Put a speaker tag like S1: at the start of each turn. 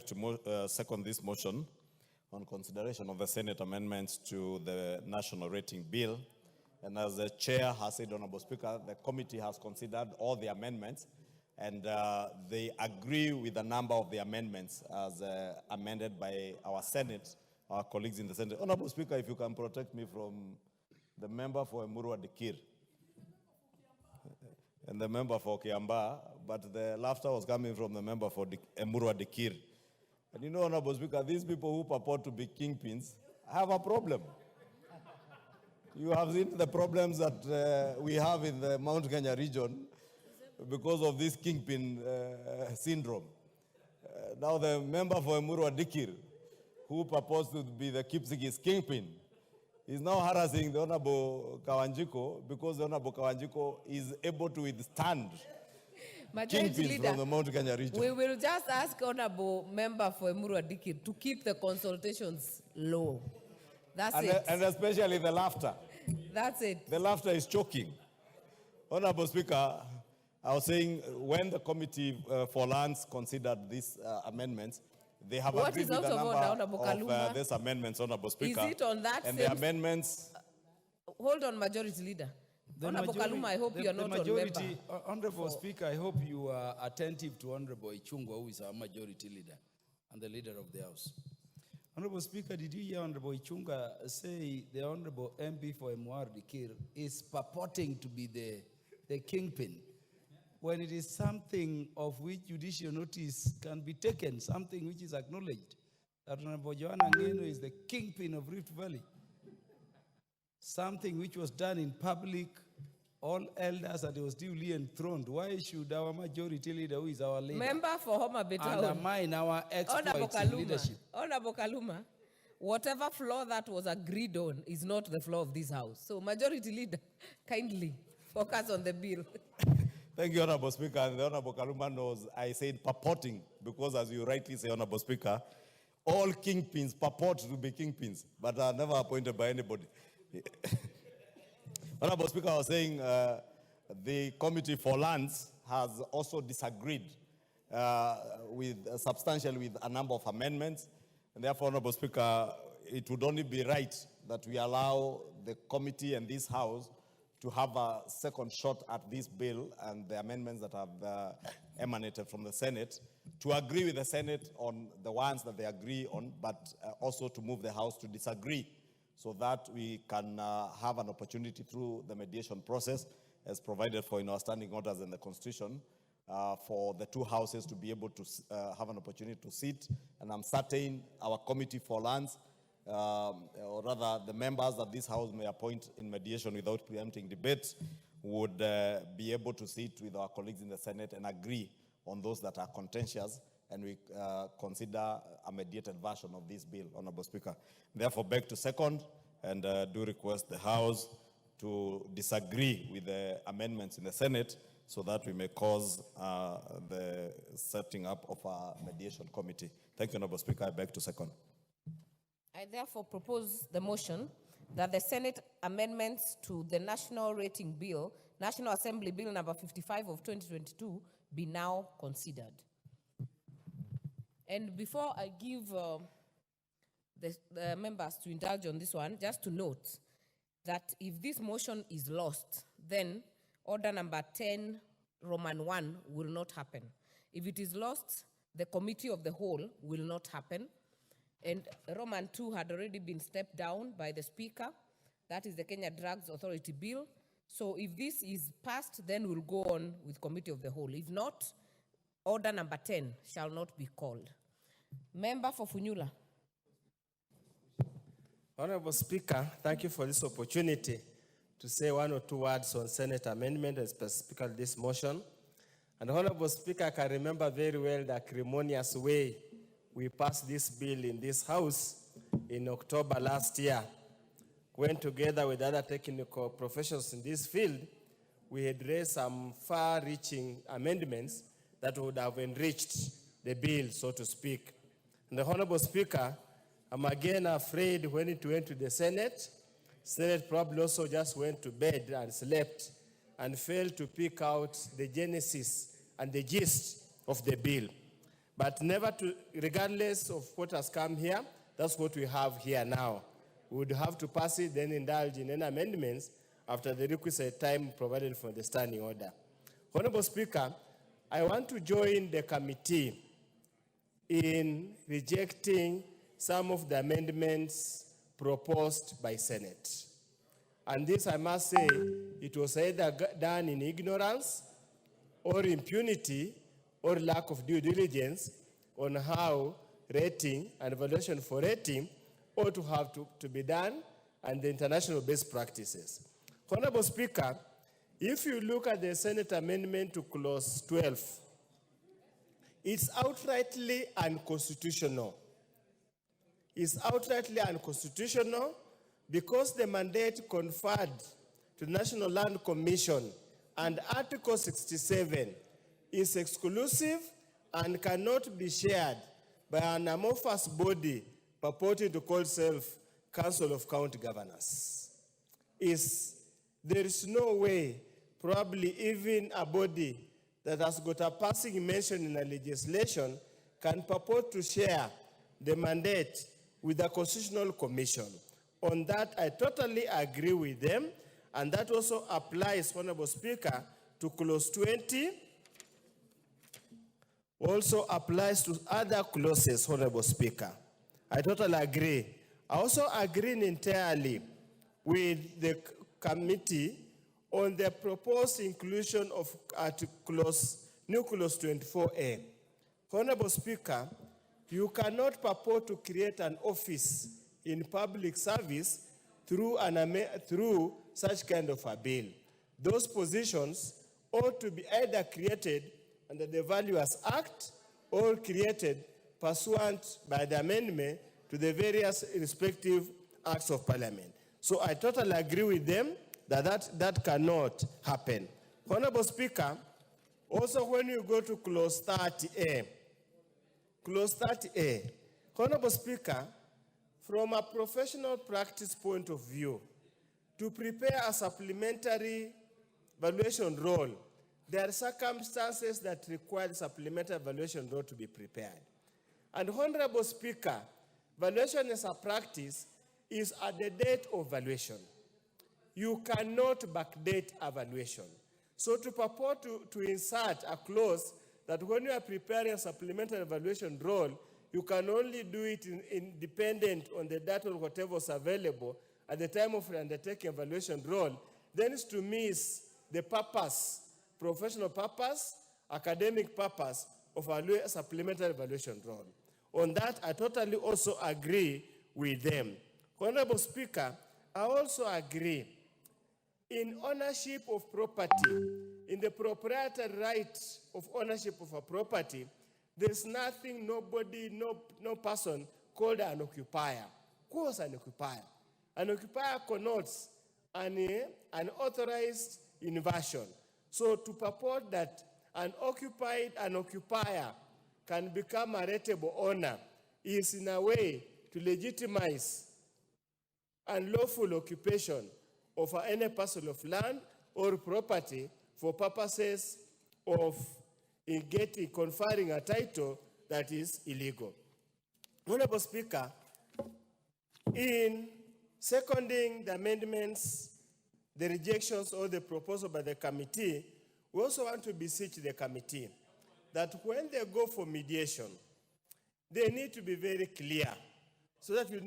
S1: to second this motion on consideration of the Senate amendments to the National Rating Bill. And as the chair has said, Honorable Speaker, the committee has considered all the amendments, and they agree with a number of the amendments as amended by our Senate, our colleagues in the Senate. Honorable Speaker, if you can protect me from the member for Emurua Dikir and the member for Kiambaa, but the laughter was coming from the member for Emurua Dikir. And you know, Honorable Speaker, these people who purport to be kingpins have a problem. You have seen the problems that we have in the Mount Kenya region because of this kingpin syndrome. Now the member for Emurua Dikir, who purports to be the Kipsigis kingpin, is now harassing the Honorable Kawanjiko because the Honorable Kawanjiko is able to withstand kingpins from the Mount Kenya region.
S2: We will just ask Honorable Member for Emurua Dikir to keep the consultations low. That's it.
S1: And especially the laughter.
S2: That's it.
S1: The laughter is choking. Honorable Speaker, I was saying when the Committee for Lands considered these amendments, they have agreed with a number of these amendments, Honorable Speaker.
S2: Is it on that
S1: and the amendments...
S2: Hold on, Majority Leader. Honorable Kaluma, I hope you are not
S3: majority,
S2: on member.
S3: Honorable Speaker, I hope you are attentive to Honorable Ichungwah, who is our Majority Leader and the Leader of the House. Honorable Speaker, did you hear Honorable Ichungwah say the Honorable MP for Emurua Dikir is purporting to be the kingpin, when it is something of which judicial notice can be taken, something which is acknowledged, that Honorable Joanna Ngeno is the kingpin of Rift Valley, something which was done in public, all elders, and it was duly enthroned. Why should our Majority Leader, who is our leader,
S2: Member for Homa Bay
S3: undermine our exploits in leadership?
S2: Honorable Kaluma, whatever flaw that was agreed on is not the flaw of this House. So Majority Leader, kindly focus on the bill.
S1: Thank you, Honorable Speaker. And the Honorable Kaluma knows I said purporting, because as you rightly say, Honorable Speaker, all kingpins purport to be kingpins, but are never appointed by anybody. Honorable Speaker, I was saying the Committee for Lands has also disagreed substantially with a number of amendments. And therefore, Honorable Speaker, it would only be right that we allow the committee and this House to have a second shot at this bill and the amendments that have emanated from the Senate, to agree with the Senate on the ones that they agree on, but also to move the House to disagree, so that we can have an opportunity through the mediation process, as provided for in our standing orders in the Constitution, for the two houses to be able to have an opportunity to sit. And I'm certain our Committee for Lands, or rather the members that this House may appoint in mediation without preempting debate, would be able to sit with our colleagues in the Senate and agree on those that are contentious, and we consider a mediated version of this bill, Honorable Speaker. Therefore, beg to second, and do request the House to disagree with the amendments in the Senate, so that we may cause the setting up of a mediation committee. Thank you, Honorable Speaker. I beg to second.
S2: I therefore propose the motion that the Senate amendments to the National Rating Bill, National Assembly Bill number 55 of 2022, be now considered. And before I give the members to indulge on this one, just to note that if this motion is lost, then order number 10, Roman 1 will not happen. If it is lost, the committee of the whole will not happen. And Roman 2 had already been stepped down by the Speaker. That is the Kenya Drugs Authority Bill. So if this is passed, then we'll go on with committee of the whole. If not, order number 10 shall not be called. Member for Funyula.
S4: Honorable Speaker, thank you for this opportunity to say one or two words on Senate amendment, and specifically this motion. And Honorable Speaker, I can remember very well the acrimonious way we passed this bill in this House in October last year, when together with other technical professionals in this field, we had raised some far-reaching amendments that would have enriched the bill, so to speak. And the Honorable Speaker, I'm again afraid when it went to the Senate probably also just went to bed and slept and failed to pick out the genesis and the gist of the bill. But never to, regardless of what has come here, that's what we have here now. We would have to pass it, then indulge in any amendments after the requisite time provided for the standing order. Honorable Speaker, I want to join the committee in rejecting some of the amendments proposed by Senate. And this, I must say, it was either done in ignorance or impunity or lack of due diligence on how rating and evaluation for rating ought to have to be done and the international best practices. Honorable Speaker, if you look at the Senate amendment to clause 12, it's outrightly unconstitutional. It's outrightly unconstitutional because the mandate conferred to the National Land Commission and Article 67 is exclusive and cannot be shared by an amorphous body purporting to call itself Council of County Governors. There is no way, probably even a body that has got a passing mention in a legislation can purport to share the mandate with the Constitutional Commission. On that, I totally agree with them, and that also applies, Honorable Speaker, to clause 20, also applies to other clauses, Honorable Speaker. I totally agree. I also agree entirely with the committee on the proposed inclusion of new clause 24A. Honorable Speaker, you cannot purport to create an office in public service through such kind of a bill. Those positions ought to be either created under the Valuers Act or created pursuant by the amendment to the various respective acts of parliament. So I totally agree with them that cannot happen. Honorable Speaker, also when you go to clause 30A, Honorable Speaker, from a professional practice point of view, to prepare a supplementary valuation roll, there are circumstances that require the supplementary valuation roll to be prepared. And Honorable Speaker, valuation as a practice is at the date of valuation. You cannot backdate a valuation. So to purport to insert a clause that when you are preparing a supplementary valuation roll, you can only do it independent on the data or whatever was available at the time of undertaking a valuation roll, then it's to miss the purpose, professional purpose, academic purpose of a supplementary valuation roll. On that, I totally also agree with them. Honorable Speaker, I also agree in ownership of property, in the proprietary right of ownership of a property, there's nothing, nobody, no person called an occupier. Who was an occupier? An occupier connotes an authorized inversion. So to purport that an occupier can become a rateable owner is in a way to legitimize unlawful occupation of any parcel of land or property for purposes of conferring a title that is illegal. Honorable Speaker, in seconding the amendments, the rejections or the proposal by the committee, we also want to beseech the committee that when they go for mediation, they need to be very clear so that we